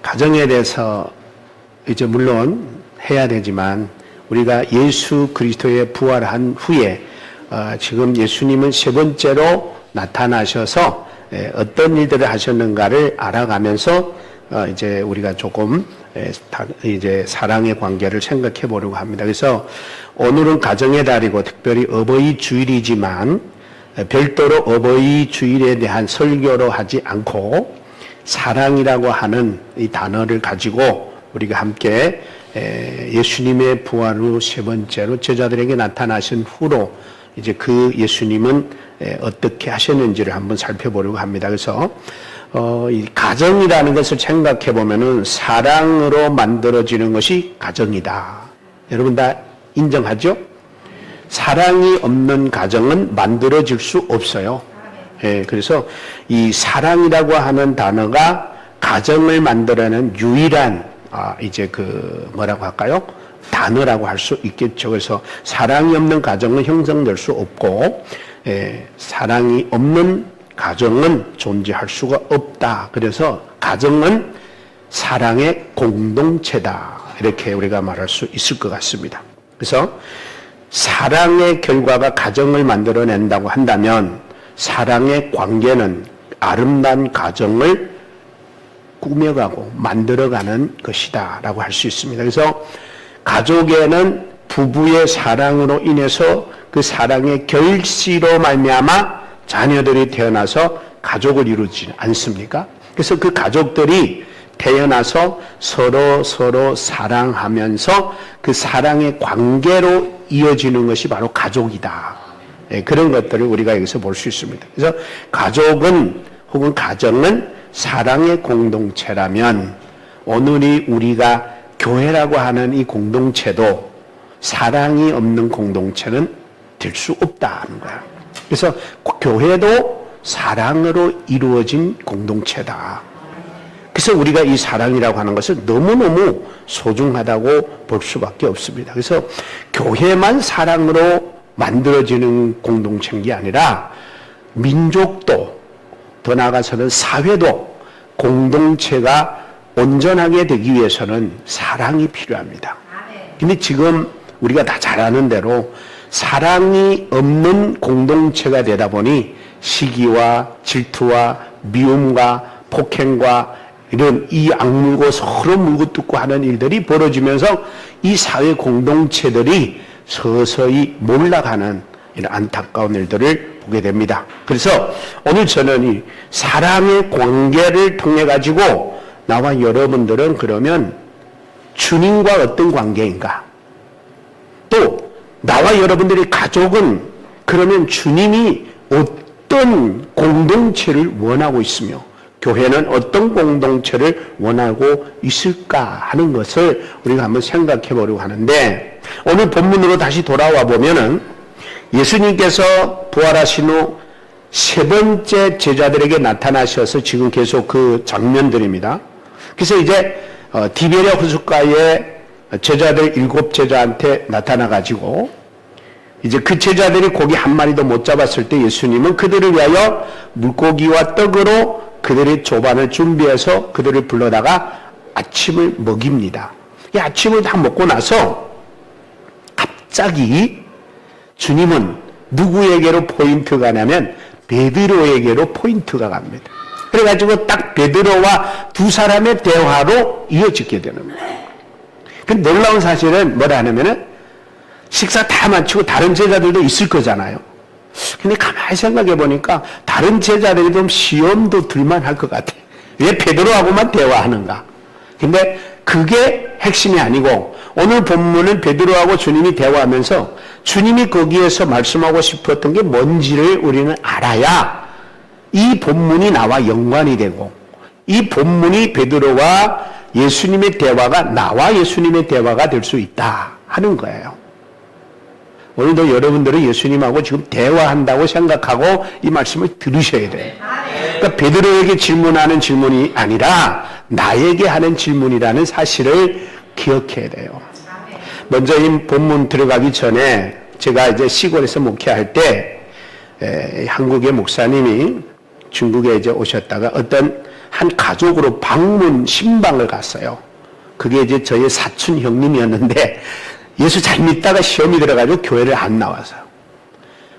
가정에 대해서 이제 물론 해야 되지만 우리가 예수 그리스도의 부활한 후에 지금 예수님은 세 번째로 나타나셔서 어떤 일들을 하셨는가를 알아가면서 이제 우리가 조금 이제 사랑의 관계를 생각해 보려고 합니다. 그래서 오늘은 가정의 달이고 특별히 어버이 주일이지만 별도로 어버이 주일에 대한 설교로 하지 않고 사랑이라고 하는 이 단어를 가지고 우리가 함께 예수님의 부활 후 세 번째로 제자들에게 나타나신 후로 이제 그 예수님은 어떻게 하셨는지를 한번 살펴보려고 합니다. 그래서 이 가정이라는 것을 생각해 보면은 사랑으로 만들어지는 것이 가정이다. 여러분 다 인정하죠? 사랑이 없는 가정은 만들어질 수 없어요. 그래서 이 사랑이라고 하는 단어가 가정을 만들어내는 유일한 이제 그 뭐라고 할까요? 단어라고 할 수 있겠죠. 그래서 사랑이 없는 가정은 형성될 수 없고 사랑이 없는 가정은 존재할 수가 없다. 그래서 가정은 사랑의 공동체다. 이렇게 우리가 말할 수 있을 것 같습니다. 그래서 사랑의 결과가 가정을 만들어낸다고 한다면 사랑의 관계는 아름다운 가정을 꾸며가고 만들어가는 것이다 라고 할 수 있습니다. 그래서 가족에는 부부의 사랑으로 인해서 그 사랑의 결실로 말미암아 자녀들이 태어나서 가족을 이루지 않습니까? 그래서 그 가족들이 태어나서 서로 사랑하면서 그 사랑의 관계로 이어지는 것이 바로 가족이다. 그런 것들을 우리가 여기서 볼 수 있습니다. 그래서 가족은 혹은 가정은 사랑의 공동체라면 오늘이 우리가 교회라고 하는 이 공동체도 사랑이 없는 공동체는 될 수 없다는 거야. 그래서 교회도 사랑으로 이루어진 공동체다. 그래서 우리가 이 사랑이라고 하는 것을 너무너무 소중하다고 볼 수밖에 없습니다. 그래서 교회만 사랑으로 만들어지는 공동체인 게 아니라 민족도 더 나아가서는 사회도 공동체가 온전하게 되기 위해서는 사랑이 필요합니다. 근데 지금 우리가 다 잘 아는 대로 사랑이 없는 공동체가 되다 보니 시기와 질투와 미움과 폭행과 이런 이 악물고 서로 물고 뜯고 하는 일들이 벌어지면서 이 사회 공동체들이 서서히 몰락하는 이런 안타까운 일들을 보게 됩니다. 그래서 오늘 저는 이 사랑의 관계를 통해 가지고 나와 여러분들은 그러면 주님과 어떤 관계인가? 또 나와 여러분들의 가족은 그러면 주님이 어떤 공동체를 원하고 있으며 교회는 어떤 공동체를 원하고 있을까 하는 것을 우리가 한번 생각해 보려고 하는데 오늘 본문으로 다시 돌아와 보면은 예수님께서 부활하신 후 세 번째 제자들에게 나타나셔서 지금 계속 그 장면들입니다. 그래서 이제 디베랴 호숫가에 제자들 7 제자한테 나타나가지고 이제 그 제자들이 고기 한 마리도 못 잡았을 때 예수님은 그들을 위하여 물고기와 떡으로 그들의 조반을 준비해서 그들을 불러다가 아침을 먹입니다. 이 아침을 다 먹고 나서 갑자기 주님은 누구에게로 포인트가 나면 베드로에게로 포인트가 갑니다. 그래가지고 딱 베드로와 두 사람의 대화로 이어지게 되는 거예요. 그 놀라운 사실은 뭐라 하냐면은 식사 다 마치고 다른 제자들도 있을 거잖아요. 근데 가만히 생각해 보니까 다른 제자들이 좀 시험도 들만 할 것 같아. 왜 베드로하고만 대화하는가? 근데 그게 핵심이 아니고 오늘 본문은 베드로하고 주님이 대화하면서 주님이 거기에서 말씀하고 싶었던 게 뭔지를 우리는 알아야 이 본문이 나와 연관이 되고 이 본문이 베드로와 예수님의 대화가 나와 예수님의 대화가 될 수 있다 하는 거예요. 오늘도 여러분들은 예수님하고 지금 대화한다고 생각하고 이 말씀을 들으셔야 돼요. 그러니까 베드로에게 질문하는 질문이 아니라 나에게 하는 질문이라는 사실을 기억해야 돼요. 먼저 이 본문 들어가기 전에 제가 이제 시골에서 목회할 때 한국의 목사님이 중국에 이제 오셨다가 어떤 한 가족으로 방문 신방을 갔어요. 그게 이제 저의 사촌 형님이었는데 예수 잘 믿다가 시험이 들어가지고 교회를 안 나와서요.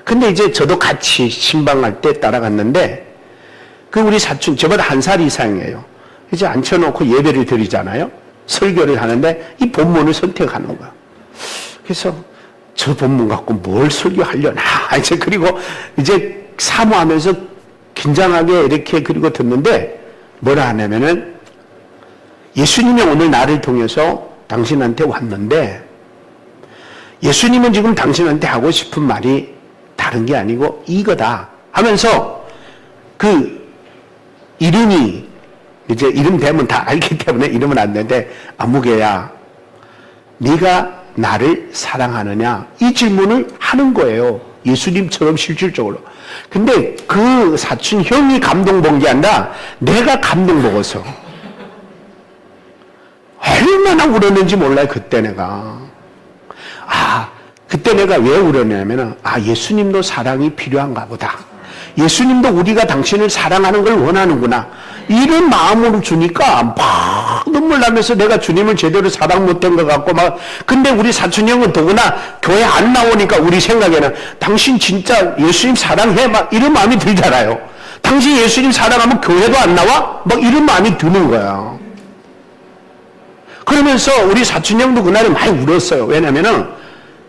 근데 이제 저도 같이 신방할 때 따라갔는데 그 우리 사촌 저보다 1살 이상이에요. 이제 앉혀놓고 예배를 드리잖아요. 설교를 하는데 이 본문을 선택하는 거야. 그래서 저 본문 갖고 뭘 설교하려나 이제 그리고 이제 사모하면서 긴장하게 이렇게 그리고 듣는데 뭐라 하냐면은 예수님이 오늘 나를 통해서 당신한테 왔는데 예수님은 지금 당신한테 하고 싶은 말이 다른 게 아니고 이거다 하면서 그 이름이 이제 이름 되면 다 알기 때문에 이름은 안 되는데 아무개야 네가 나를 사랑하느냐 이 질문을 하는 거예요. 예수님처럼 실질적으로. 근데 그 사촌 형이 감동 본 게 아니라 내가 감동 먹었어. 얼마나 울었는지 몰라요. 그때 내가. 그때 내가 왜 울었냐면은 예수님도 사랑이 필요한가 보다. 예수님도 우리가 당신을 사랑하는 걸 원하는구나. 이런 마음으로 주니까 막 눈물 나면서 내가 주님을 제대로 사랑 못한 것 같고 막. 근데 우리 사촌 형은 더구나 교회 안 나오니까 우리 생각에는 당신 진짜 예수님 사랑해? 막 이런 마음이 들잖아요. 당신 예수님 사랑하면 교회도 안 나와? 막 이런 마음이 드는 거야. 그러면서 우리 사촌 형도 그날에 많이 울었어요. 왜냐면은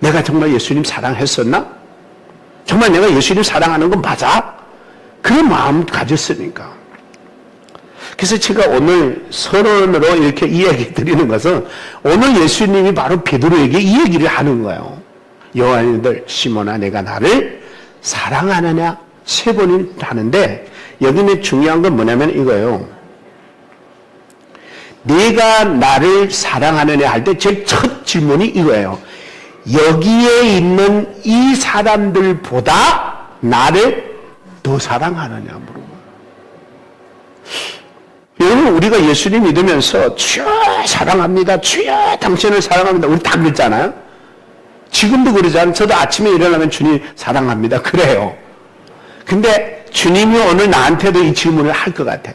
내가 정말 예수님 사랑했었나? 정말 내가 예수님 사랑하는 건 맞아? 그런 마음 가졌으니까. 그래서 제가 오늘 서론으로 이렇게 이야기 드리는 것은 오늘 예수님이 바로 베드로에게 이 얘기를 하는 거예요. 요한이들 시몬아 내가 나를 사랑하느냐 3번을 하는데 여기는 중요한 건 뭐냐면 이거예요. 내가 나를 사랑하느냐 할 때 제일 첫 질문이 이거예요. 여기에 있는 이 사람들보다 나를 더 사랑하느냐 물어봐요. 여러분 우리가 예수님 믿으면서 주여 사랑합니다. 주여 당신을 사랑합니다. 우리 다 그랬잖아요. 지금도 그러잖아요. 저도 아침에 일어나면 주님 사랑합니다. 그래요. 근데 주님이 오늘 나한테도 이 질문을 할 것 같아.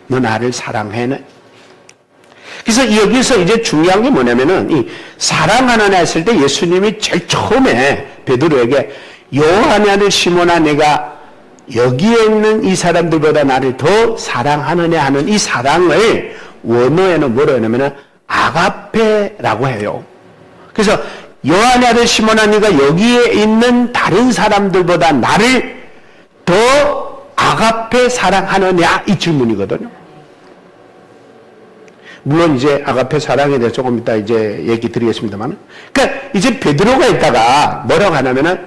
너 나를 사랑해? 그래서 여기서 이제 중요한 게 뭐냐면은 이 사랑하느냐 했을 때 예수님이 제일 처음에 베드로에게 요한의 아들 시몬아 내가 여기에 있는 이 사람들보다 나를 더 사랑하느냐 하는 이 사랑을 원어에는 뭐라고 하냐면은 아가페라고 해요. 그래서 요한의 아들 시몬아 네가 여기에 있는 다른 사람들보다 나를 더 아가페 사랑하느냐 이 질문이거든요. 물론 이제 아가페 사랑에 대해서 조금 이따 이제 얘기 드리겠습니다만. 그러니까 이제 베드로가 있다가 뭐라고 하냐면은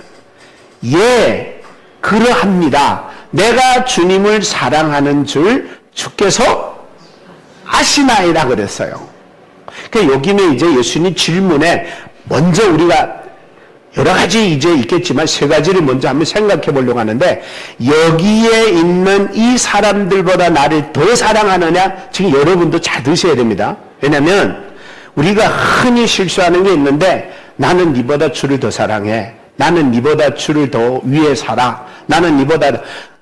예, 그러합니다. 내가 주님을 사랑하는 줄 주께서 아시나이라 그랬어요. 그러니까 여기는 이제 예수님 질문에 먼저 우리가 여러 가지 이제 있겠지만 3가지를 먼저 한번 생각해 보려고 하는데 여기에 있는 이 사람들보다 나를 더 사랑하느냐 지금 여러분도 잘 드셔야 됩니다. 왜냐하면 우리가 흔히 실수하는 게 있는데 나는 네보다 주를 더 사랑해. 나는 네보다 주를 더 위에 살아. 나는 네보다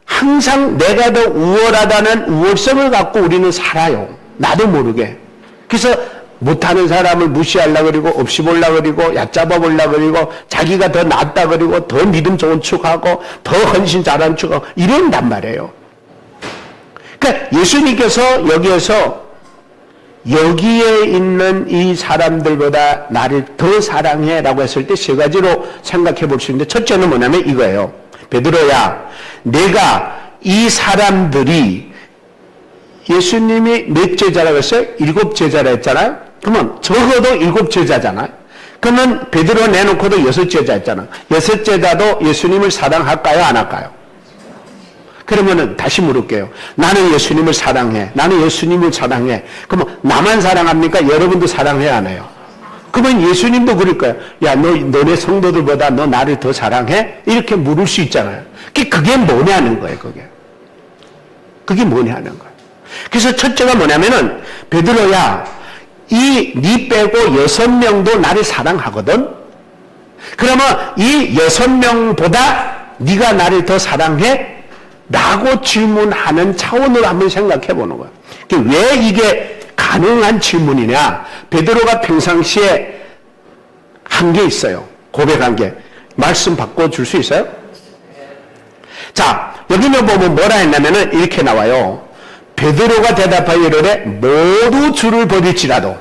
항상 내가 더 우월하다는 우월성을 갖고 우리는 살아요. 나도 모르게. 그래서 못하는 사람을 무시하려고 그러고 없이 보려고 그러고 얕잡아 보려고 그러고 자기가 더 낫다 그러고 더 믿음 좋은 척하고 더 헌신 잘하는 척하고 이런단 말이에요. 그러니까 예수님께서 여기에서 여기에 있는 이 사람들보다 나를 더 사랑해 라고 했을 때 3가지로 생각해 볼 수 있는데 첫째는 뭐냐면 이거예요. 베드로야 내가 이 사람들이 예수님이 몇 제자라고 했어요? 7 제자라 했잖아요. 그러면 적어도 7 제자잖아요. 그러면 베드로 내놓고도 6 제자 했잖아요. 6 제자도 예수님을 사랑할까요? 안 할까요? 그러면은 다시 물을게요. 나는 예수님을 사랑해. 나는 예수님을 사랑해. 그러면 나만 사랑합니까? 여러분도 사랑해야 하나요? 그러면 예수님도 그럴 거예요. 야, 너네 성도들보다 너 나를 더 사랑해? 이렇게 물을 수 있잖아요. 그게 뭐냐는 거예요, 그게. 그게 뭐냐는 거예요. 그래서 첫째가 뭐냐면은 베드로야 네 빼고 6명도 나를 사랑하거든. 그러면 이 6명보다 네가 나를 더 사랑해? 라고 질문하는 차원으로 한번 생각해 보는 거예요. 왜 이게 가능한 질문이냐? 베드로가 평상시에 한 게 있어요. 고백한 게. 말씀 바꿔줄 수 있어요? 자, 여기는 보면 뭐라 했냐면은 이렇게 나와요. 베드로가 대답하여 이르되 모두 주를 버릴지라도,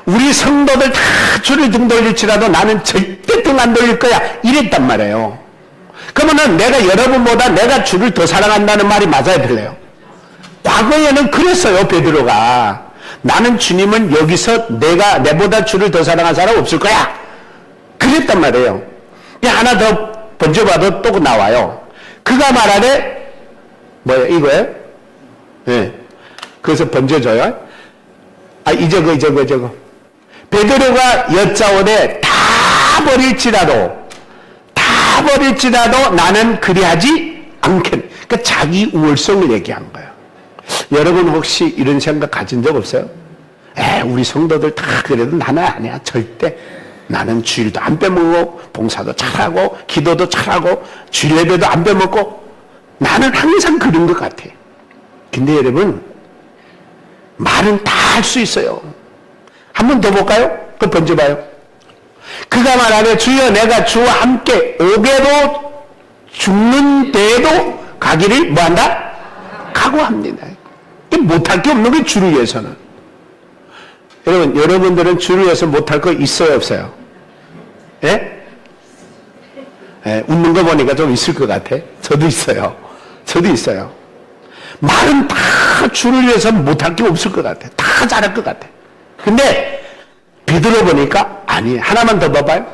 우리 성도들 다 주를 등 돌릴지라도 나는 절대 등 안 돌릴 거야, 이랬단 말이에요. 그러면은 내가 여러분보다 내가 주를 더 사랑한다는 말이 맞아야 될래요? 과거에는 그랬어요. 베드로가 나는 주님은 여기서 내보다 주를 더 사랑한 사람 없을 거야, 그랬단 말이에요. 하나 더 번져봐도 또 나와요. 그가 말하되 뭐예요? 이거예요? 네. 그래서 번져줘요. 저거. 베드로가 여짜오되 다 버릴지라도 나는 그리하지 않겠네. 그러니까 자기 우월성을 얘기한 거예요. 여러분 혹시 이런 생각 가진 적 없어요? 우리 성도들 다 그래도 나는 아니야. 절대. 나는 주일도 안 빼먹고 봉사도 잘하고 기도도 잘하고 주일 예배도 안 빼먹고 나는 항상 그런 것 같아. 근데 여러분, 말은 다 할 수 있어요. 한 번 더 볼까요? 그거 번져봐요. 그가 말하되 주여 내가 주와 함께 오게도 죽는 데에도 가기를 뭐한다? 각오합니다. 못할 게 없는 게 주를 위해서는. 여러분들은 주를 위해서 못할 거 있어요, 없어요? 예? 웃는 거 보니까 좀 있을 것 같아. 저도 있어요. 말은 다 주를 위해서 못할 게 없을 것 같아. 다 잘할 것 같아. 근데 베드로 보니까 아니, 하나만 더 봐봐요.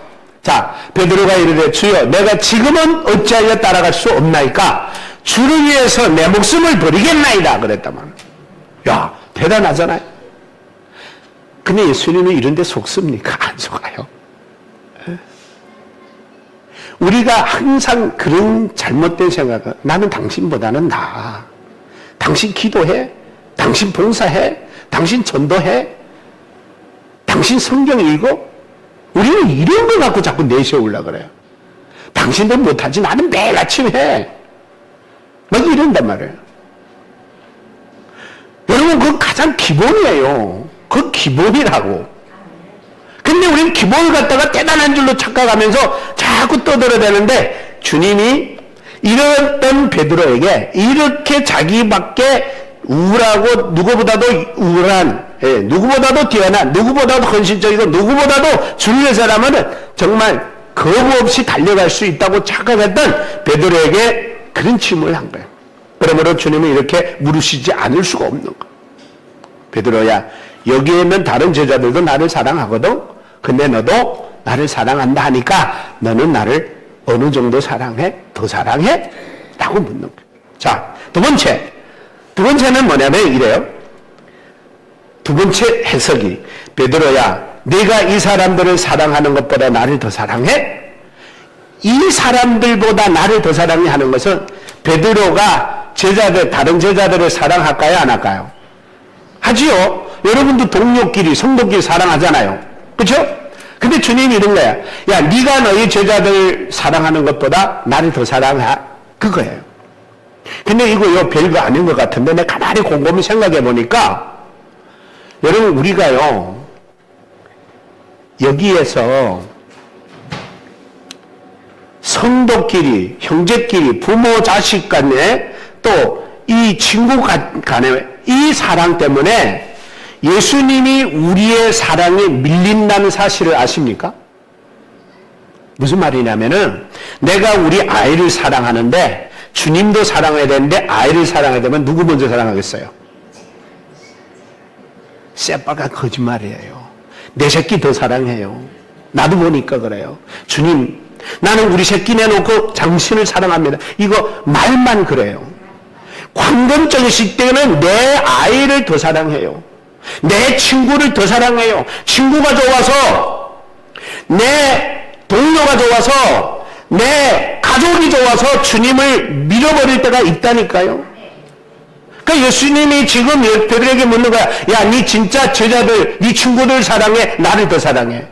자, 베드로가 이르되 주여 내가 지금은 어찌하여 따라갈 수 없나이까? 주를 위해서 내 목숨을 버리겠나이다, 그랬단 말이야. 야, 대단하잖아요. 근데 예수님은 이런 데 속습니까? 안 속아요. 우리가 항상 그런 잘못된 생각을, 나는 당신보다는 나아. 당신 기도해. 당신 봉사해. 당신 전도해. 당신 성경 읽어. 우리는 이런 거 갖고 자꾸 내세우려고 그래요. 당신도 못하지, 나는 매일 아침 해. 막 이런단 말이에요. 여러분, 그건 가장 기본이에요. 그 기본이라고. 근데 우리는 기본을 갖다가 대단한 줄로 착각하면서 자꾸 떠들어대는데, 주님이 이랬던 베드로에게 이렇게 자기밖에 우울하고 누구보다도 우울한, 누구보다도 뛰어난, 누구보다도 헌신적이고 누구보다도 주를 위해서라면 정말 거부 없이 달려갈 수 있다고 착각했던 베드로에게 그런 질문을 한 거예요. 그러므로 주님은 이렇게 물으시지 않을 수가 없는 거예요. 베드로야, 여기에는 다른 제자들도 나를 사랑하거든. 근데 너도 나를 사랑한다 하니까 너는 나를 어느 정도 사랑해? 더 사랑해? 라고 묻는 거예요. 자, 두 번째는 뭐냐면 이래요. 두 번째 해석이, 베드로야, 네가 이 사람들을 사랑하는 것보다 나를 더 사랑해? 이 사람들보다 나를 더 사랑해 하는 것은 베드로가 다른 제자들을 사랑할까요? 안 할까요? 하지요. 여러분도 동료끼리, 성도끼리 사랑하잖아요. 그렇죠? 근데 주님이 이런 거야. 야, 네가 너희 제자들 사랑하는 것보다 나를 더 사랑해. 그거예요. 근데 이거 별거 아닌 것 같은데 내가 가만히 곰곰이 생각해 보니까, 여러분, 우리가요, 여기에서 성도끼리, 형제끼리, 부모, 자식 간에 또 이 친구 간에 이 사랑 때문에 예수님이 우리의 사랑에 밀린다는 사실을 아십니까? 무슨 말이냐면은, 내가 우리 아이를 사랑하는데 주님도 사랑해야 되는데 아이를 사랑해야 되면 누구 먼저 사랑하겠어요? 새빨간 거짓말이에요. 내 새끼 더 사랑해요. 나도 보니까 그래요. 주님, 나는 우리 새끼 내놓고 당신을 사랑합니다. 이거 말만 그래요. 관건적인 때는 내 아이를 더 사랑해요. 내 친구를 더 사랑해요. 친구가 좋아서, 내 동료가 좋아서, 내 가족이 좋아서 주님을 밀어버릴 때가 있다니까요. 그러니까 예수님이 지금 베드로에게 묻는 거야. 야, 네 진짜 제자들, 네 친구들 사랑해? 나를 더 사랑해?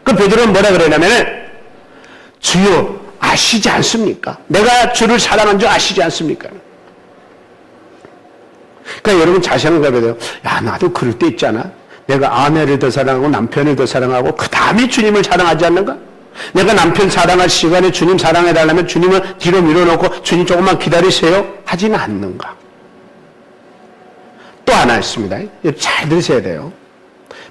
그 베드로는 뭐라 그러냐면은, 주여, 아시지 않습니까? 내가 주를 사랑한 줄 아시지 않습니까? 그러니까 여러분 자신을 가봐요. 야, 나도 그럴 때 있잖아. 내가 아내를 더 사랑하고 남편을 더 사랑하고 그 다음에 주님을 사랑하지 않는가? 내가 남편 사랑할 시간에 주님 사랑해달라면 주님을 뒤로 밀어놓고 주님 조금만 기다리세요 하지는 않는가? 또 하나 있습니다. 잘 들으셔야 돼요.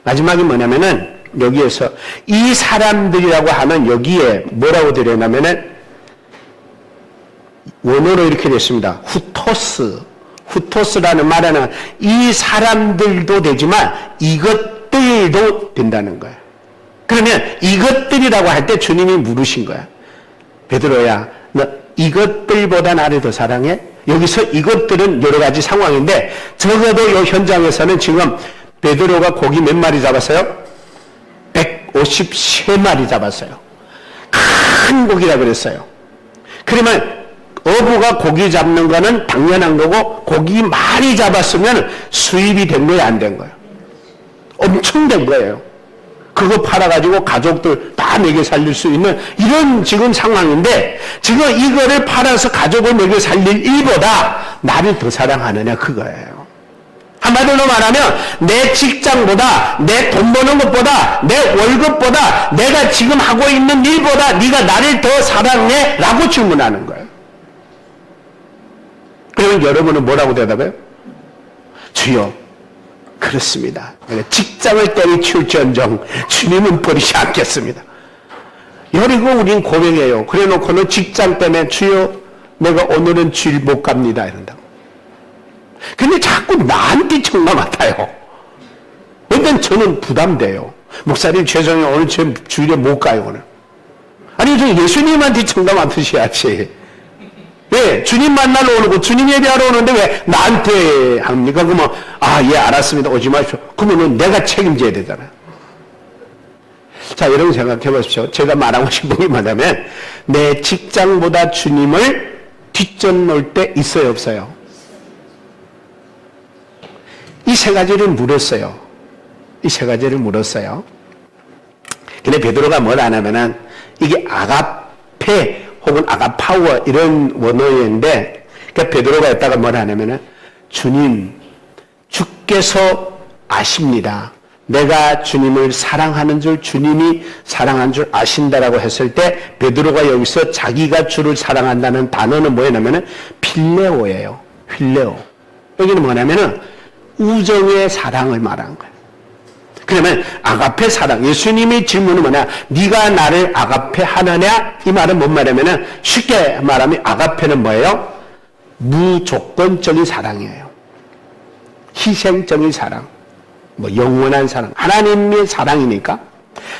마지막이 뭐냐면은 여기에서 이 사람들이라고 하는 여기에 뭐라고 들여냐면은 원어로 이렇게 됐습니다. 후토스라는 말은 이 사람들도 되지만 이것들도 된다는 거예요. 그러면 이것들이라고 할 때 주님이 물으신 거야. 베드로야, 너 이것들보다 나를 더 사랑해? 여기서 이것들은 여러 가지 상황인데 적어도 이 현장에서는 지금 베드로가 고기 몇 마리 잡았어요? 153마리 잡았어요. 큰 고기라 그랬어요. 그러면 어부가 고기 잡는 거는 당연한 거고 고기 많이 잡았으면 수입이 된 거예요, 안 된 거예요? 엄청 된 거예요. 그거 팔아가지고 가족들 다 먹여 살릴 수 있는 이런 지금 상황인데 지금 이거를 팔아서 가족을 먹여 살릴 일보다 나를 더 사랑하느냐 그거예요. 한마디로 말하면 내 직장보다 내 돈 버는 것보다 내 월급보다 내가 지금 하고 있는 일보다 네가 나를 더 사랑해? 라고 질문하는 거예요. 그러면 여러분은 뭐라고 대답해요? 주여 그렇습니다. 직장을 때려치울지언정 주님은 버리지 않겠습니다. 여리고 우린 고백해요. 그래 놓고는 직장 때문에 주여 내가 오늘은 주일 못 갑니다 이런다고. 근데 자꾸 나한테 청가 맡아요. 일단 저는 부담돼요. 목사님 죄송해요. 오늘 주일에 못 가요 오늘. 아니 저 예수님한테 청가 맡으셔야지. 왜? 주님 만나러 오는 거, 주님 예배하러 오는데 왜 나한테 합니까? 그러면, 예, 알았습니다. 오지 마십시오. 그러면 내가 책임져야 되잖아요. 자, 여러분 생각해 보십시오. 제가 말하고 싶은 게 뭐냐면, 내 직장보다 주님을 뒷전놓을 때 있어요, 없어요? 이 세 가지를 물었어요. 이 세 가지를 물었어요. 근데 베드로가 뭘 안 하면은, 이게 아가페, 혹은 아가파워 이런 원어인데 그러니까 베드로가 했다가 뭘 하냐면은 주님 주께서 아십니다. 내가 주님을 사랑하는 줄 주님이 사랑한 줄 아신다라고 했을 때 베드로가 여기서 자기가 주를 사랑한다는 단어는 뭐냐면은 필레오예요. 필레오. 여기는 뭐냐면은 우정의 사랑을 말한 거예요. 그러면 아가페 사랑, 예수님의 질문은 뭐냐? 네가 나를 아가페 하느냐? 이 말은 뭔 말이냐면 쉽게 말하면 아가페는 뭐예요? 무조건적인 사랑이에요. 희생적인 사랑, 뭐 영원한 사랑, 하나님의 사랑이니까.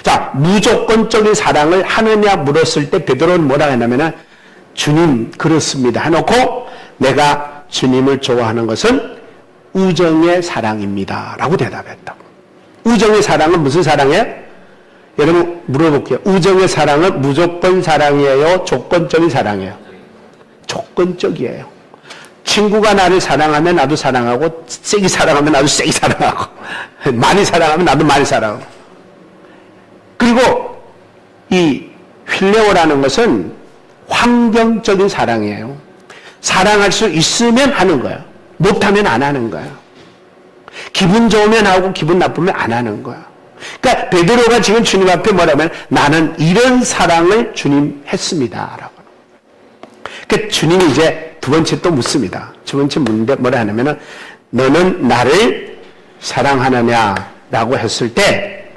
자, 무조건적인 사랑을 하느냐 물었을 때 베드로는 뭐라 했냐면 주님 그렇습니다 해놓고 내가 주님을 좋아하는 것은 우정의 사랑입니다 라고 대답했다고. 우정의 사랑은 무슨 사랑이에요? 여러분 물어볼게요. 우정의 사랑은 무조건 사랑이에요? 조건적인 사랑이에요? 조건적이에요. 친구가 나를 사랑하면 나도 사랑하고 세게 사랑하면 나도 세게 사랑하고 많이 사랑하면 나도 많이 사랑하고. 그리고 이 필레오라는 것은 환경적인 사랑이에요. 사랑할 수 있으면 하는 거예요. 못하면 안 하는 거예요. 기분 좋으면 하고 기분 나쁘면 안 하는 거야. 그러니까 베드로가 지금 주님 앞에 뭐라면 나는 이런 사랑을 주님 했습니다 라고. 그러니까 주님이 이제 두 번째 또 묻습니다. 두 번째 묻는데 뭐라 하냐면은 너는 나를 사랑하느냐 라고 했을 때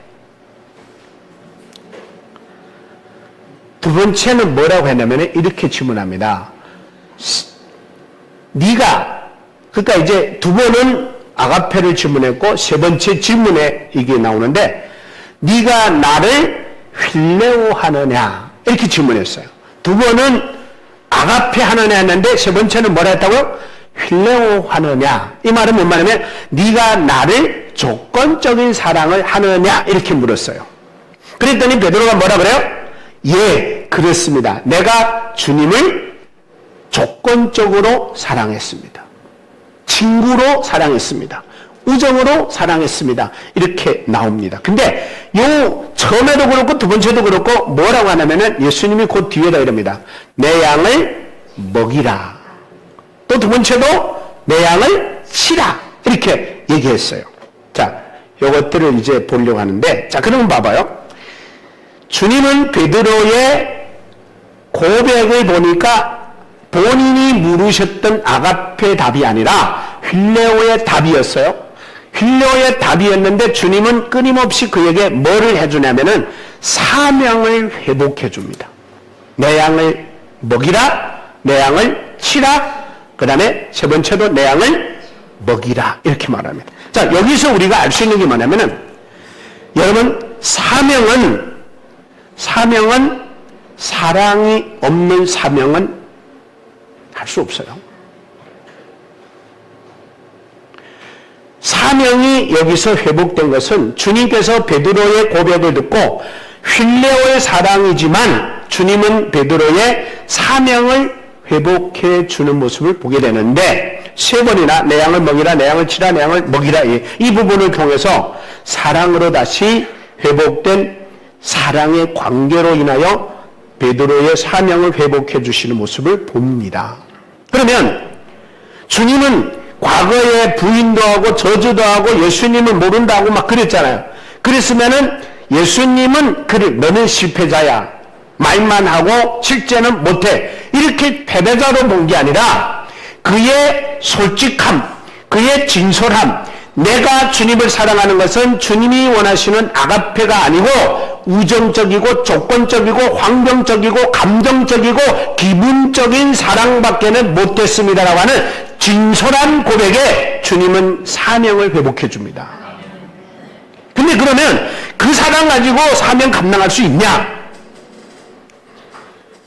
두 번째는 뭐라고 했냐면 이렇게 질문합니다. 네가 그러니까 이제 두 번은 아가페를 질문했고 세 번째 질문에 이게 나오는데 네가 나를 필레오 하느냐 이렇게 질문했어요. 두 번은 아가페 하느냐 했는데 세 번째는 뭐라 했다고요? 필레오 하느냐. 이 말은 뭔 말이냐면 네가 나를 조건적인 사랑을 하느냐 이렇게 물었어요. 그랬더니 베드로가 뭐라 그래요? 예, 그렇습니다. 내가 주님을 조건적으로 사랑했습니다. 친구로 사랑했습니다. 우정으로 사랑했습니다. 이렇게 나옵니다. 근데 요 처음에도 그렇고 두 번째도 그렇고 뭐라고 하냐면은 예수님이 곧 뒤에다 이럽니다. 내 양을 먹이라. 또 두 번째도 내 양을 치라. 이렇게 얘기했어요. 자, 요것들을 이제 보려고 하는데, 자, 그러면 봐봐요. 주님은 베드로의 고백을 보니까 본인이 물으셨던 아가페 답이 아니라 휠레오의 답이었어요. 휠레오의 답이었는데 주님은 끊임없이 그에게 뭐를 해주냐면은 사명을 회복해 줍니다. 내 양을 먹이라, 내 양을 치라, 그 다음에 세 번째도 내 양을 먹이라, 이렇게 말합니다. 자, 여기서 우리가 알 수 있는 게 뭐냐면은, 여러분, 사명은 사랑이 없는 사명은 할 수 없어요. 사명이 여기서 회복된 것은 주님께서 베드로의 고백을 듣고 휠레오의 사랑이지만 주님은 베드로의 사명을 회복해 주는 모습을 보게 되는데, 세 번이나 내 양을 먹이라, 내 양을 치라, 내 양을 먹이라, 이 부분을 통해서 사랑으로 다시 회복된 사랑의 관계로 인하여 베드로의 사명을 회복해 주시는 모습을 봅니다. 그러면 주님은 과거에 부인도 하고 저주도 하고 예수님을 모른다고 막 그랬잖아요. 그랬으면은 예수님은 그래, 너는 실패자야, 말만 하고 실제는 못해, 이렇게 패배자로 본 게 아니라 그의 솔직함, 그의 진솔함, 내가 주님을 사랑하는 것은 주님이 원하시는 아가페가 아니고 우정적이고 조건적이고 환경적이고 감정적이고 기분적인 사랑밖에는 못했습니다라고 하는 진솔한 고백에 주님은 사명을 회복해 줍니다. 근데 그러면 그 사랑 가지고 사명 감당할 수 있냐?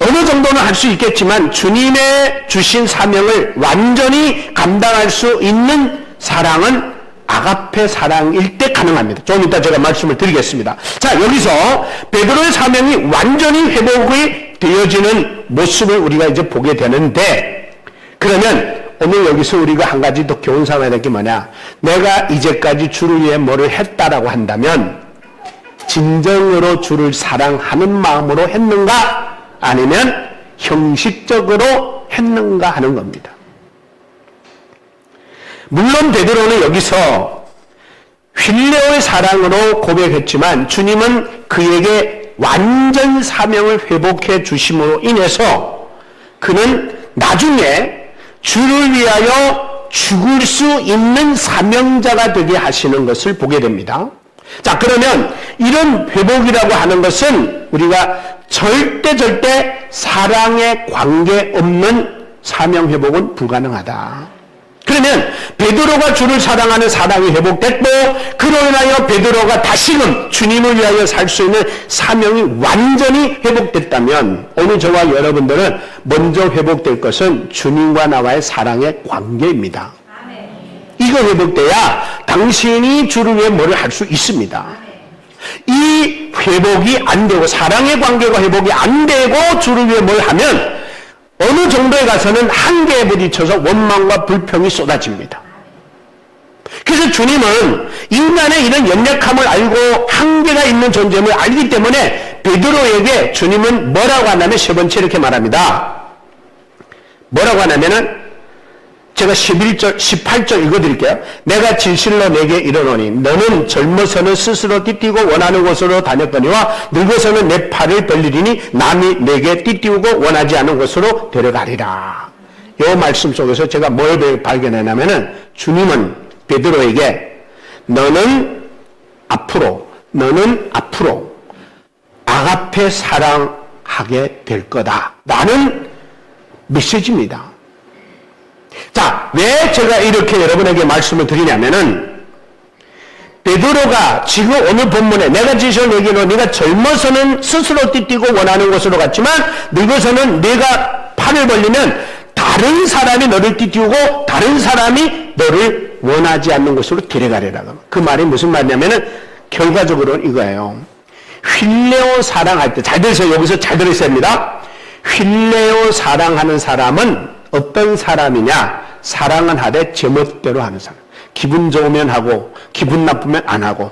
어느 정도는 할 수 있겠지만 주님의 주신 사명을 완전히 감당할 수 있는 사랑은 아가페 사랑일 때 가능합니다. 좀 이따 제가 말씀을 드리겠습니다. 자, 여기서 베드로의 사명이 완전히 회복이 되어지는 모습을 우리가 이제 보게 되는데, 그러면 오늘 여기서 우리가 한 가지 더 교훈 삼아야 될 게 뭐냐? 내가 이제까지 주를 위해 뭐를 했다라고 한다면 진정으로 주를 사랑하는 마음으로 했는가? 아니면 형식적으로 했는가 하는 겁니다. 물론 베드로는 여기서 휠레오의 사랑으로 고백했지만 주님은 그에게 완전 사명을 회복해 주심으로 인해서 그는 나중에 주를 위하여 죽을 수 있는 사명자가 되게 하시는 것을 보게 됩니다. 자, 그러면 이런 회복이라고 하는 것은 우리가 절대 사랑에 관계없는 사명 회복은 불가능하다. 그러면 베드로가 주를 사랑하는 사랑이 회복됐고, 그로 인하여 베드로가 다시금 주님을 위하여 살 수 있는 사명이 완전히 회복됐다면 오늘 저와 여러분들은 먼저 회복될 것은 주님과 나와의 사랑의 관계입니다. 이거 회복돼야 당신이 주를 위해 뭐를 할 수 있습니다. 이 회복이 안 되고 사랑의 관계가 회복이 안 되고 주를 위해 뭘 하면 어느 정도에 가서는 한계에 부딪혀서 원망과 불평이 쏟아집니다. 그래서 주님은 인간의 이런 연약함을 알고 한계가 있는 존재임을 알기 때문에 베드로에게 주님은 뭐라고 하냐면 세 번째 이렇게 말합니다. 뭐라고 하냐면은 제가 11절, 18절 읽어드릴게요. 내가 진실로 내게 이르노니 너는 젊어서는 스스로 띠띠고 원하는 곳으로 다녔거니와 늙어서는 내 팔을 벌리리니 남이 내게 띠띠우고 원하지 않은 곳으로 데려가리라. 이 말씀 속에서 제가 뭘 발견했냐면은 주님은 베드로에게 너는 앞으로 아가페 사랑하게 될 거다 라는 메시지입니다. 자, 왜 제가 이렇게 여러분에게 말씀을 드리냐면은 베드로가 지금 오늘 본문에 내가 지시온 얘기는 네가 젊어서는 스스로 띠띠고 원하는 곳으로 갔지만 늙어서는 네가 팔을 벌리면 다른 사람이 너를 띠띠우고 다른 사람이 너를 원하지 않는 곳으로 데려가리라고. 그 말이 무슨 말이냐면은 결과적으로는 이거예요. 휠레오 사랑할 때 잘 들으세요. 여기서 잘 들으셔야 합니다. 휠레오 사랑하는 사람은 어떤 사람이냐? 사랑은 하되 제멋대로 하는 사람. 기분 좋으면 하고 기분 나쁘면 안 하고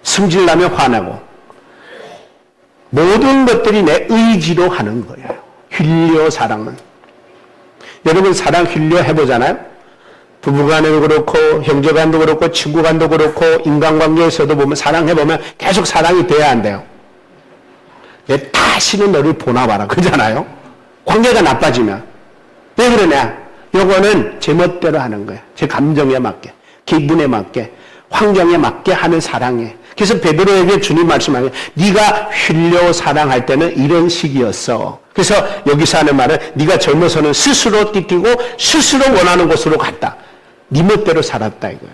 승질나면 화나고 모든 것들이 내 의지로 하는 거예요. 휠레오 사랑은. 여러분 사랑 휠레오 해보잖아요. 부부간에도 그렇고 형제간도 그렇고 친구간도 그렇고 인간관계에서도 보면 사랑해보면 계속 사랑이 돼야 한대요. 내 다시는 너를 보나봐라 그러잖아요. 관계가 나빠지면 왜 그러냐? 요거는 제 멋대로 하는 거예요. 제 감정에 맞게, 기분에 맞게, 환경에 맞게 하는 사랑이에요. 그래서 베드로에게 주님 말씀하는 네가 휠려 사랑할 때는 이런 식이었어. 그래서 여기서 하는 말은 네가 젊어서는 스스로 뛰뛰고 스스로 원하는 곳으로 갔다. 네 멋대로 살았다 이거야.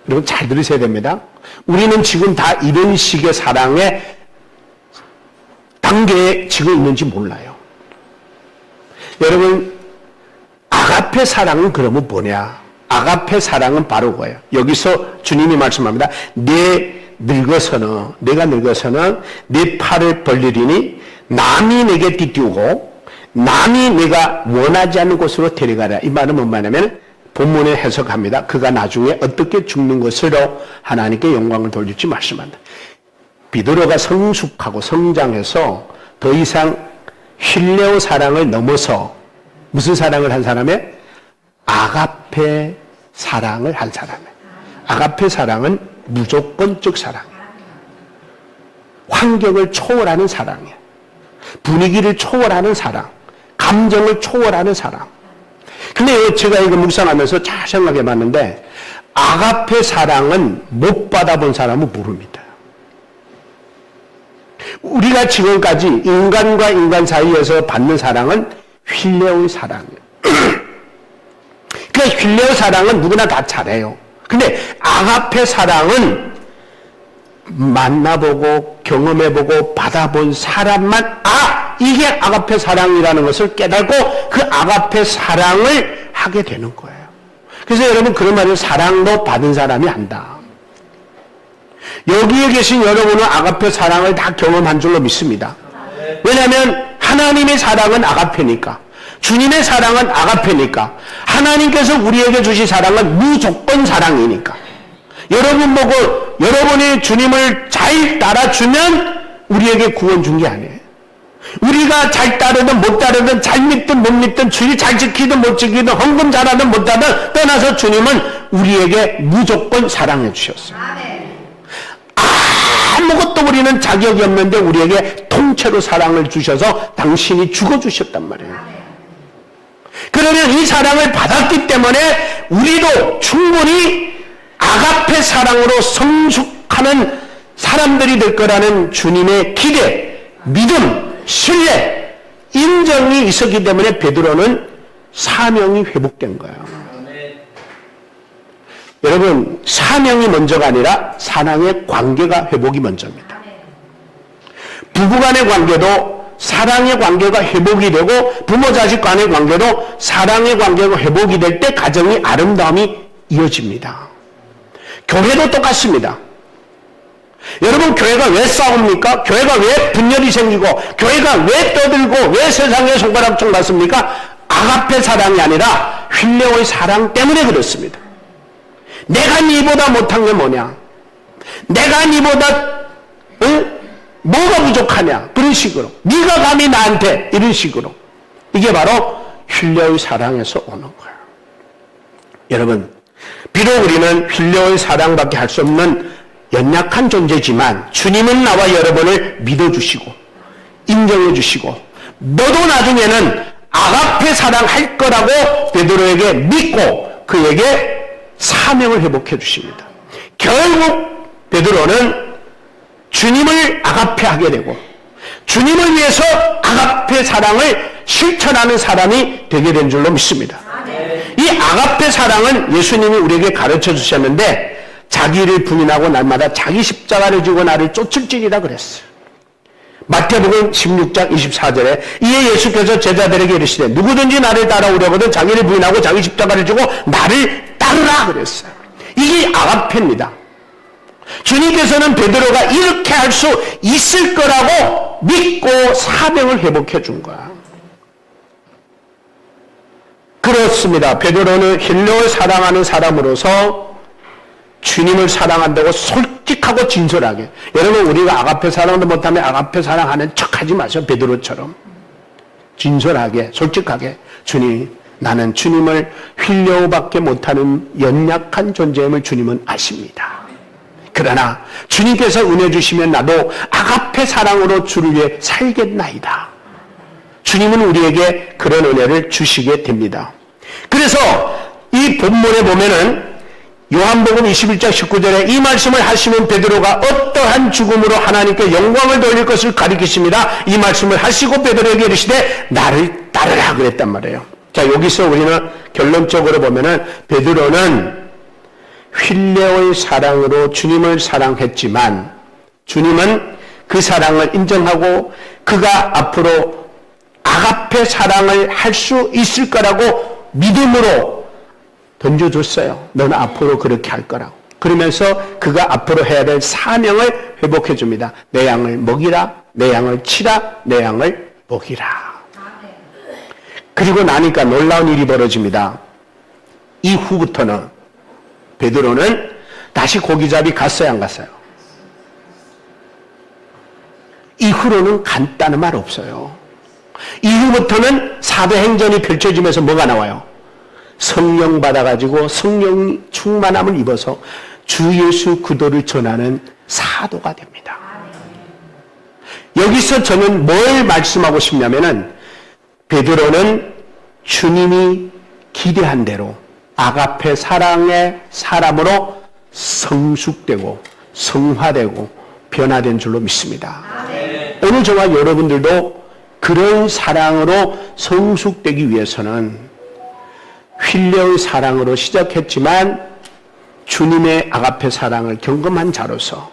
여러분 잘 들으셔야 됩니다. 우리는 지금 다 이런 식의 사랑의 단계에 지금 있는지 몰라요. 여러분 아가페 사랑은 그러면 뭐냐? 아가페 사랑은 바로 그거예요. 여기서 주님이 말씀합니다. 내가 늙어서는 내 팔을 벌리리니 남이 내게 띠띠우고 남이 내가 원하지 않는 곳으로 데려가라. 이 말은 뭔 말이냐면 본문에 해석합니다. 그가 나중에 어떻게 죽는 것으로 하나님께 영광을 돌릴지 말씀한다. 베드로가 성숙하고 성장해서 더 이상 힐레오 사랑을 넘어서 무슨 사랑을 한 사람이에요? 아가페 사랑을 한 사람이에요. 아가페 사랑은 무조건적 사랑이에요. 환경을 초월하는 사랑이에요. 분위기를 초월하는 사랑, 감정을 초월하는 사랑. 근데 제가 이거 묵상하면서 잘 생각해 봤는데 아가페 사랑은 못 받아본 사람은 모릅니다. 우리가 지금까지 인간과 인간 사이에서 받는 사랑은 휠레오의 사랑이에요. 그 휠레오 사랑은 누구나 다 잘해요. 근데 아가페 사랑은 만나보고 경험해보고 받아본 사람만 이게 아가페 사랑이라는 것을 깨닫고 그 아가페 사랑을 하게 되는 거예요. 그래서 여러분 그런 말을 사랑도 받은 사람이 한다. 여기에 계신 여러분은 아가페 사랑을 다 경험한 줄로 믿습니다. 왜냐하면 하나님의 사랑은 아가페니까, 주님의 사랑은 아가페니까, 하나님께서 우리에게 주신 사랑은 무조건 사랑이니까. 여러분 보고 여러분이 주님을 잘 따라주면 우리에게 구원 준 게 아니에요. 우리가 잘 따르든 못 따르든 잘 믿든 못 믿든 주님 잘 지키든 못 지키든 헌금 잘하든 못하든 떠나서 주님은 우리에게 무조건 사랑해 주셨어요. 아무것도 우리는 자격이 없는데 우리에게 통째로 사랑을 주셔서 당신이 죽어주셨단 말이에요. 그러면 이 사랑을 받았기 때문에 우리도 충분히 아가페 사랑으로 성숙하는 사람들이 될 거라는 주님의 기대, 믿음, 신뢰, 인정이 있었기 때문에 베드로는 사명이 회복된 거예요. 여러분 사명이 먼저가 아니라 사랑의 관계가 회복이 먼저입니다. 부부간의 관계도 사랑의 관계가 회복이 되고 부모 자식 간의 관계도 사랑의 관계가 회복이 될 때 가정의 아름다움이 이어집니다. 교회도 똑같습니다. 여러분 교회가 왜 싸웁니까? 교회가 왜 분열이 생기고 교회가 왜 떠들고 왜 세상에 손가락질 받습니까? 아가페 사랑이 아니라 휠레오의 사랑 때문에 그렇습니다. 내가 니보다 못한 게 뭐냐? 내가 니보다 뭐가 부족하냐? 그런 식으로 네가 감히 나한테 이런 식으로 이게 바로 휠레오의 사랑에서 오는 거예요. 여러분 비록 우리는 휠레오의 사랑밖에 할 수 없는 연약한 존재지만 주님은 나와 여러분을 믿어주시고 인정해주시고 너도 나중에는 아가페 사랑할 거라고 베드로에게 믿고 그에게 사명을 회복해 주십니다. 결국 베드로는 주님을 아가페하게 되고 주님을 위해서 아가페 사랑을 실천하는 사람이 되게 된 줄로 믿습니다. 이 아가페 사랑은 예수님이 우리에게 가르쳐 주셨는데 자기를 부인하고 날마다 자기 십자가를 지고 나를 쫓을지니라 그랬어요. 마태복음 16장 24절에 이에 예수께서 제자들에게 이르시되 누구든지 나를 따라오려거든 자기를 부인하고 자기 십자가를 지고 나를 따르라 그랬어요. 이게 아가페입니다. 주님께서는 베드로가 이렇게 할 수 있을 거라고 믿고 사명을 회복해 준 거야. 그렇습니다. 베드로는 힐레오를 사랑하는 사람으로서 주님을 사랑한다고 솔직하고 진솔하게. 여러분 우리가 아가페 사랑도 못하면 아가페 사랑하는 척하지 마세요. 베드로처럼 진솔하게 솔직하게 주님 나는 주님을 휘려오밖에 못하는 연약한 존재임을 주님은 아십니다. 그러나 주님께서 은혜 주시면 나도 아가페 사랑으로 주를 위해 살겠나이다. 주님은 우리에게 그런 은혜를 주시게 됩니다. 그래서 이 본문에 보면은 요한복음 21장 19절에 이 말씀을 하시면 베드로가 어떠한 죽음으로 하나님께 영광을 돌릴 것을 가리키십니다. 이 말씀을 하시고 베드로에게 이르시되 나를 따르라 그랬단 말이에요. 자, 여기서 우리는 결론적으로 보면은 베드로는 휠레오의 사랑으로 주님을 사랑했지만 주님은 그 사랑을 인정하고 그가 앞으로 아가페 사랑을 할 수 있을 거라고 믿음으로 던져줬어요. 너는 앞으로 그렇게 할 거라고. 그러면서 그가 앞으로 해야 될 사명을 회복해 줍니다. 내 양을 먹이라, 내 양을 치라, 내 양을 먹이라. 그리고 나니까 놀라운 일이 벌어집니다. 이후부터는 베드로는 다시 고기잡이 갔어요, 안 갔어요? 이후로는 간다는 말 없어요. 이후부터는 사도행전이 펼쳐지면서 뭐가 나와요? 성령 받아가지고 성령 충만함을 입어서 주 예수 그도를 전하는 사도가 됩니다. 여기서 저는 뭘 말씀하고 싶냐면은 베드로는 주님이 기대한 대로 아가페 사랑의 사람으로 성숙되고 성화되고 변화된 줄로 믿습니다. 오늘 저와 여러분들도 그런 사랑으로 성숙되기 위해서는 휠레오의 사랑으로 시작했지만 주님의 아가페 사랑을 경험한 자로서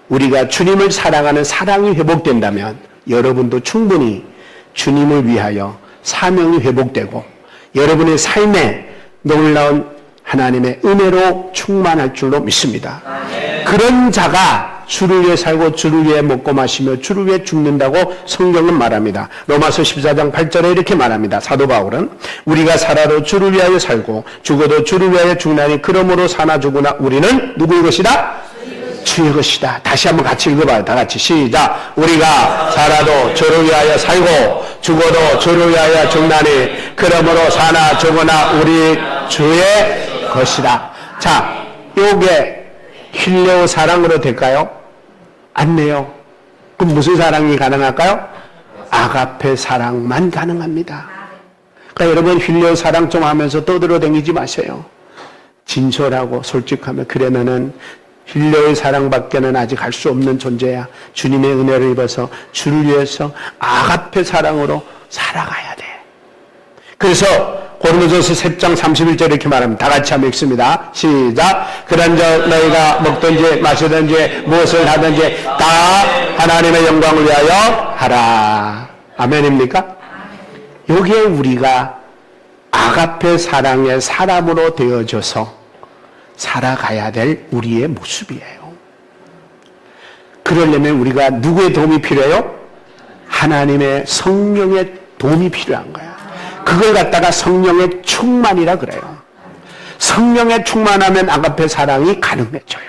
우리가 주님을 사랑하는 사랑이 회복된다면 여러분도 충분히 주님을 위하여 사명이 회복되고 여러분의 삶에 놀라운 하나님의 은혜로 충만할 줄로 믿습니다. 그런 자가 주를 위해 살고 주를 위해 먹고 마시며 주를 위해 죽는다고 성경은 말합니다. 로마서 14장 8절에 이렇게 말합니다. 사도 바울은 우리가 살아도 주를 위하여 살고 죽어도 주를 위하여 죽나니 그러므로 사나 죽으나 우리는 누구의 것이다? 주의 것이다. 다시 한번 같이 읽어봐요. 다 같이 시작. 우리가 살아도 주를 위하여 살고 죽어도 주를 위하여 죽나니 그러므로 사나 죽으나 우리 주의 것이다. 자, 요게 힐레오 사랑으로 될까요? 안 돼요. 그럼 무슨 사랑이 가능할까요? 아가페 사랑만 가능합니다. 그러니까 여러분 힐레오 사랑 좀 하면서 떠들어다니지 마세요. 진솔하고 솔직하면 그래 너는 힐레오의 사랑밖에는 아직 할 수 없는 존재야. 주님의 은혜를 입어서 주를 위해서 아가페 사랑으로 살아가야 돼. 그래서 고린도전서 10장 31절 이렇게 말합니다. 다 같이 한번 읽습니다. 시작. 그런즉 너희가 먹든지 마시든지 무엇을 하든지 다 하나님의 영광을 위하여 하라. 아멘입니까? 여기에 우리가 아가페 사랑의 사람으로 되어져서 살아가야 될 우리의 모습이에요. 그러려면 우리가 누구의 도움이 필요해요? 하나님의 성령의 도움이 필요한 거야. 그걸 갖다가 성령의 충만이라 그래요. 성령의 충만하면 아가페 사랑이 가능해져요.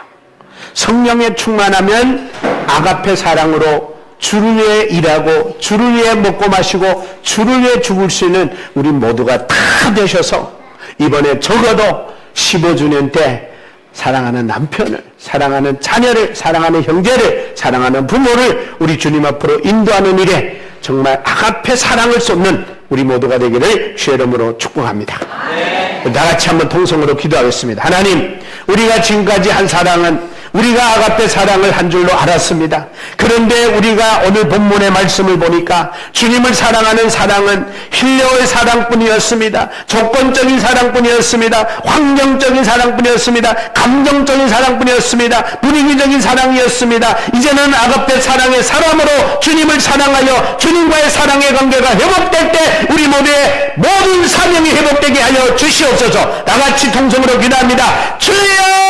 성령의 충만하면 아가페 사랑으로 주를 위해 일하고 주를 위해 먹고 마시고 주를 위해 죽을 수 있는 우리 모두가 다 되셔서 이번에 적어도 15주년 때 사랑하는 남편을, 사랑하는 자녀를, 사랑하는 형제를, 사랑하는 부모를 우리 주님 앞으로 인도하는 일에 정말 아가페 사랑을 쏟는 우리 모두가 되기를 주의 이름으로 축복합니다. 다 같이 한번 통성으로 기도하겠습니다. 하나님, 우리가 지금까지 한 사랑은 우리가 아가페 사랑을 한 줄로 알았습니다. 그런데 우리가 오늘 본문의 말씀을 보니까 주님을 사랑하는 사랑은 힐레오의 사랑뿐이었습니다. 조건적인 사랑뿐이었습니다. 환경적인 사랑뿐이었습니다. 감정적인 사랑뿐이었습니다. 분위기적인 사랑이었습니다. 이제는 아가페 사랑의 사람으로 주님을 사랑하여 주님과의 사랑의 관계가 회복될 때 우리 모두의 모든 사명이 회복되게 하여 주시옵소서. 다같이 통성으로 기도합니다. 주여!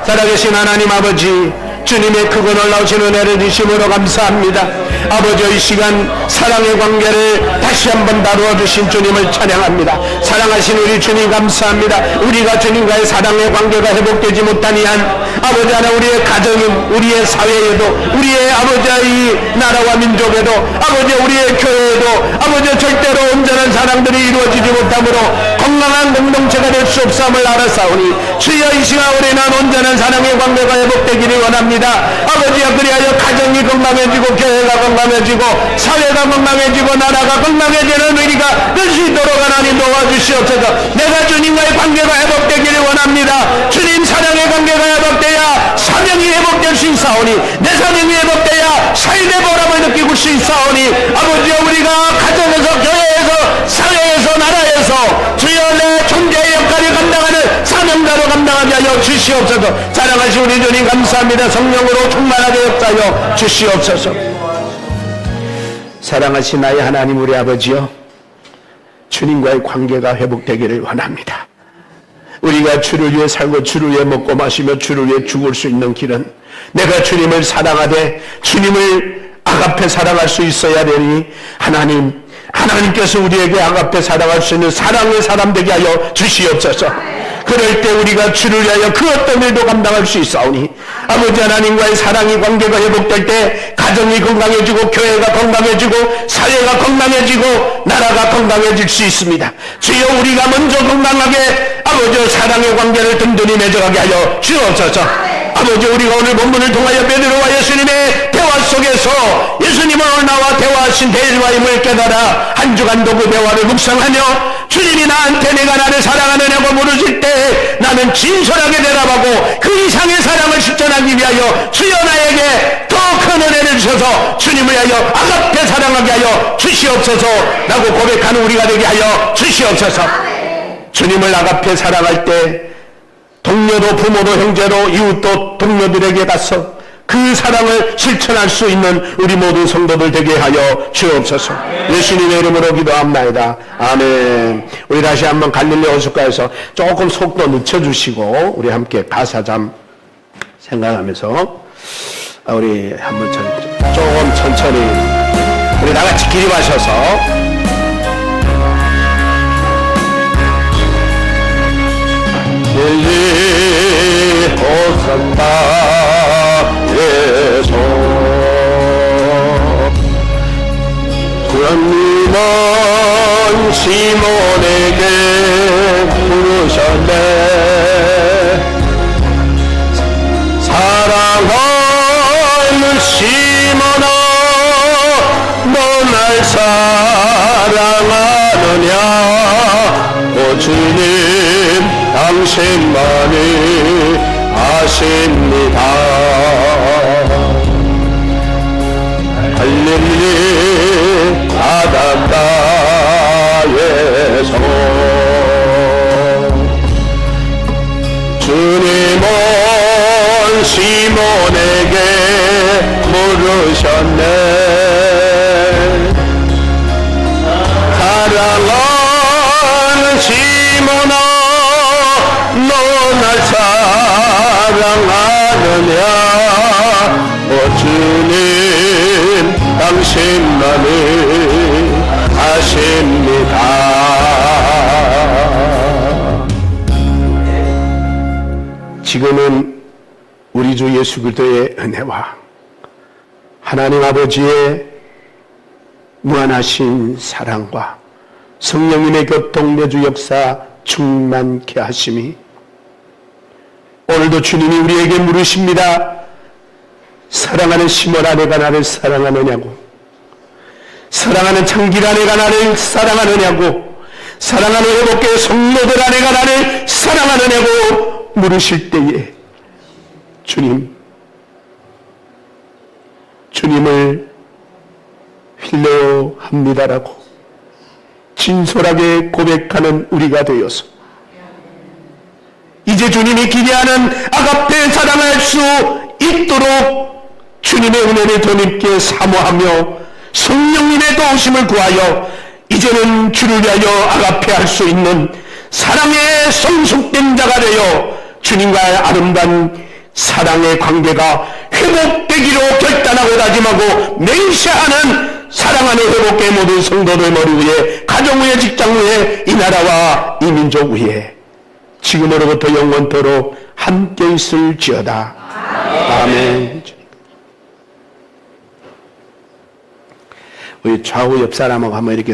살아계신 하나님 아버지, 주님의 크고 놀라우신 은혜를 주심으로 감사합니다. 아버지, 이 시간 사랑의 관계를 다시 한번 다루어 주신 주님을 찬양합니다. 사랑하신 우리 주님 감사합니다. 우리가 주님과의 사랑의 관계가 회복되지 못하니 한 아버지 하나 우리의 가정인 우리의 사회에도 우리의 아버지 이 나라와 민족에도 아버지 우리의 교회에도 아버지 절대로 온전한 사랑들이 이루어지지 못하므로 건강한 공동체가 될 수 없음을 알았사오니 주여 이 시간 우리는 온전한 사랑의 관계가 회복되기를 원합니다. 아버지야, 그리하여 가정이 건강해지고 교회가 건강해지고 사회가 건강해지고 나라가 건강해지는 우리가 될 수 있도록 하나님 도와주시옵소서. 내가 주님과의 관계가 회복되기를 원합니다. 주님 사랑의 관계가 회복돼야 사명이 회복될 수 있사오니 내 사명이 회복돼야 삶의 보람을 느끼고 수 있사오니 아버지여, 우리가 가정에서 교회에서 사회에서 나라에서 주여 내 존재의 역할을 감당하는 사명자로 감당하게 하여 주시옵소서. 사랑하신 우리 주님 감사합니다. 성령으로 충만하게 역사하여 주시옵소서. 사랑하신 나의 하나님 우리 아버지여, 주님과의 관계가 회복되기를 원합니다. 우리가 주를 위해 살고 주를 위해 먹고 마시며 주를 위해 죽을 수 있는 길은 내가 주님을 사랑하되 주님을 아가페 사랑할 수 있어야 되니 하나님께서 우리에게 아가페 사랑할 수 있는 사랑의 사람 되게 하여 주시옵소서. 그럴 때 우리가 주를 위하여 그 어떤 일도 감당할 수 있사오니 아버지 하나님과의 사랑의 관계가 회복될 때 가정이 건강해지고 교회가 건강해지고 사회가 건강해지고 나라가 건강해질 수 있습니다. 주여, 우리가 먼저 건강하게 아버지 사랑의 관계를 든든히 맺어가게 하여 주옵소서. 아버지, 우리가 오늘 본문을 통하여 베드로와 예수님의 대화 속에서 예수님은 오늘 나와 대화하신 대화임을 깨달아 한 주간도 그 대화를 묵상하며 주님이 나한테 내가 나를 사랑하느냐고 물으실 때 나는 진솔하게 대답하고 그 이상의 사랑을 실천하기 위하여 주여 나에게 더 큰 은혜를 주셔서 주님을 위하여 아가페 사랑하게 하여 주시옵소서 라고 고백하는 우리가 되게 하여 주시옵소서. 주님을 아가페 사랑할 때 동료도 부모도 형제도 이웃도 동료들에게 가서 그 사랑을 실천할 수 있는 우리 모든 성도들 되게 하여 주옵소서. 예수님의 이름으로 기도합나이다. 아멘. 우리 다시 한번 갈릴리 호숫가에서 조금 속도 늦춰주시고 우리 함께 가사 잠 생각하면서 우리 한번 조금 천천히 우리 다같이 기립하셔서 호산나 예수 주님은 시몬에게 부르셨네. 사랑하는 시몬아, 너 날 사랑하느냐. 오 주님, 당신만이 아십니다. 갈릴리 바닷가에서 주님은 시몬에게 물으셨네. 사랑하는 시몬아, 너 날 사랑하느냐. 오 주님, 당신만이 아십니다. 지금은 우리 주 예수 그리스도의 은혜와 하나님 아버지의 무한하신 사랑과 성령님의 교통내주 역사 충만케 하심이 오늘도 주님이 우리에게 물으십니다. 사랑하는 시몬아, 내가 나를 사랑하느냐고. 사랑하는 창기라, 내가 나를 사랑하느냐고. 사랑하는 회복교회 성도들아, 내가 나를 사랑하느냐고 물으실 때에 주님을 필레오 합니다라고 진솔하게 고백하는 우리가 되어서 이제 주님이 기대하는 아가페 사랑할 수 있도록 주님의 은혜를 더 깊게 사모하며 성령님의 도우심을 구하여 이제는 주를 위하여 아가페 할 수 있는 사랑의 성숙된 자가 되어 주님과의 아름다운 사랑의 관계가 회복되기로 결단하고 다짐하고 맹세하는 사랑하는 회복의 모든 성도들 머리 위에, 가정 위에, 직장 위에, 이 나라와 이 민족 위에 지금으로부터 영원토록 함께 있을지어다. 아멘. 우리 좌우 옆 사람하고 한번 이렇게